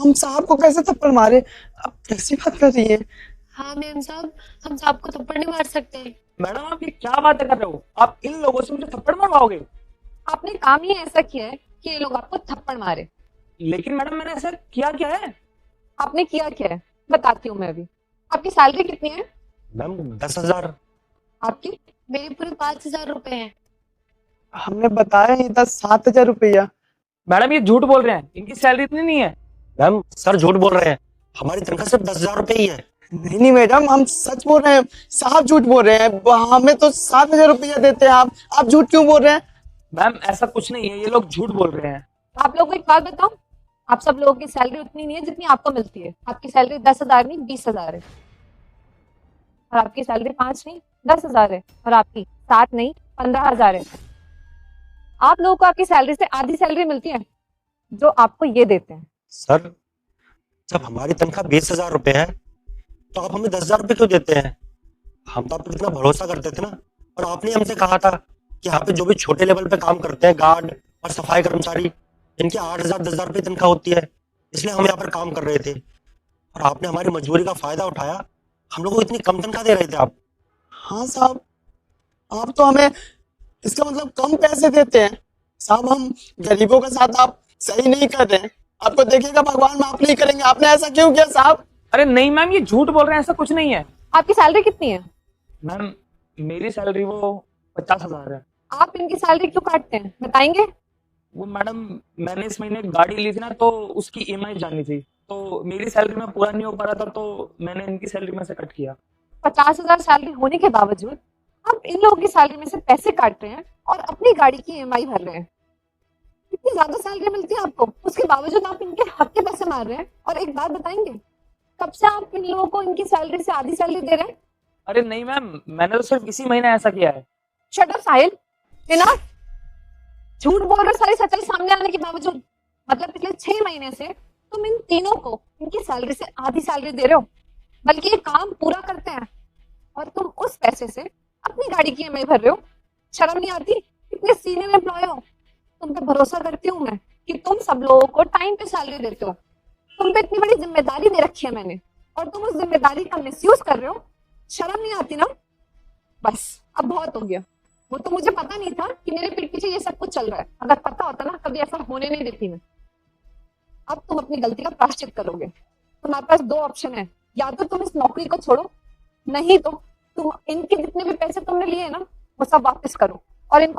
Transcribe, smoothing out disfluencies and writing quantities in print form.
हम साहब को कैसे थप्पड़ मारे? आप कैसी बात कर रही है? हाँ मेम साहब, हम साहब को थप्पड़ नहीं मार सकते। मैडम आप ये क्या बातें कर रहे हो? आप इन लोगों से मुझे थप्पड़ मरवाओगे? आपने काम ही ऐसा किया है कि ये लोग आपको थप्पड़ मारे। लेकिन मैडम मैंने ऐसा क्या किया है? आपने किया क्या है बताती हूँ मैं अभी। आपकी सैलरी कितनी है? मैम 10,000। आपकी? मेरे पूरे 5,000 रुपए हैं। हमने बताया ही था 7,000 रुपया। मैडम ये झूठ बोल रहे हैं, इनकी सैलरी इतनी नहीं है। मैम सर झूठ बोल रहे हैं, हमारी तनख्वाह सिर्फ 10,000 रुपए ही है। नहीं नहीं मैडम, हम सच बोल रहे हैं। साहब झूठ बोल रहे हैं, हमें तो 7,000 रुपया देते हैं। आप झूठ क्यों बोल रहे हैं? मैम ऐसा कुछ नहीं है, ये लोग झूठ बोल रहे हैं। आप लोगों को एक बात बताऊं, आप सब लोगों की सैलरी उतनी नहीं है जितनी आपको मिलती है। आपकी सैलरी 10,000 नहीं 20,000 है, और आपकी सैलरी 5 नहीं 10,000 है, और आपकी 7 नहीं 15,000 है। आप लोगों को आपकी सैलरी से आधी सैलरी मिलती है जो आपको ये देते हैं। सर जब हमारी तनख्वाह 20,000 रुपए है तो आप हमें 10,000 रुपए क्यों देते हैं? हम तो आप पे इतना भरोसा करते थे ना। और आपने हमसे कहा था कि यहाँ पे जो भी छोटे लेवल पे काम करते हैं, गार्ड और सफाई कर्मचारी, इनकी 8,000 10,000 रुपए तनख्वाह होती है, इसलिए हम यहाँ पर काम कर रहे थे। और आपने हमारी मजबूरी का फायदा उठाया, हम लोग को इतनी कम तनख्वाह दे रहे थे आप। हाँ साहब, आप तो हमें इसका मतलब कम पैसे देते हैं। साहब हम गरीबों के साथ आप सही नहीं कर रहे हैं। आपको देखेगा भगवान, माफ नहीं करेंगे। आपने ऐसा क्यों किया साहब? अरे नहीं मैम, ये झूठ बोल रहे हैं, ऐसा कुछ नहीं है। आपकी सैलरी कितनी है? मैम मेरी सैलरी वो 50,000 है। आप इनकी सैलरी क्यों काटते हैं बताएंगे? वो मैडम मैंने इस महीने गाड़ी ली थी ना, तो उसकी ईएमआई जानी थी, तो मेरी सैलरी में पूरा नहीं हो पा रहा था, तो मैंने इनकी सैलरी में से कट किया। 50,000 सैलरी होने के बावजूद आप इन लोगों की सैलरी में से पैसे काट रहे हैं और अपनी गाड़ी की ईएमआई भर रहे हैं। इतनी ज्यादा सैलरी मिलती है आपको, उसके बावजूद आप इनके हक के पैसे मार रहे हैं। और एक बात बताएंगे, कब से आप इन लोगों को इनकी सैलरी से आधी सैलरी दे रहे हैं? अरे नहीं मैम, मैंने तो सिर्फ इसी महीने ऐसा किया है। शट अप साहिल, इनफ। झूठ बोल रहे हो सारी सच्चाई सामने आने के बावजूद। मतलब पिछले 6 महीने से तुम इन तीनों को इनकी सैलरी से आधी सैलरी दे रहे हो, बल्कि ये काम पूरा करते हैं और तुम उस पैसे से अपनी गाड़ी की ईएमआई भर रहे हो। शर्म नहीं आती? इतने सीनियर एम्प्लॉय हो, तुम पे भरोसा करती हूँ मैं कि तुम सब लोगों को टाइम पे सैलरी देते हो। तुम पे इतनी बड़ी जिम्मेदारी दे रखी है मैंने, और तुम उस जिम्मेदारी का मिसयूज कर रहे हो। शर्म नहीं आती ना? बस अब बहुत हो गया। वो तो मुझे पता नहीं था कि मेरे पीठ पीछे ये सब कुछ चल रहा है। अगर पता होता ना कभी ऐसा होने नहीं देती मैं। अब तुम अपनी गलती का प्रायश्चित करोगे। तुम्हारे पास 2 ऑप्शन है, या तो तुम इस नौकरी को छोड़ो, नहीं तो तुम इनके जितने भी पैसे तुमने लिए ना वो सब वापस करो और इनको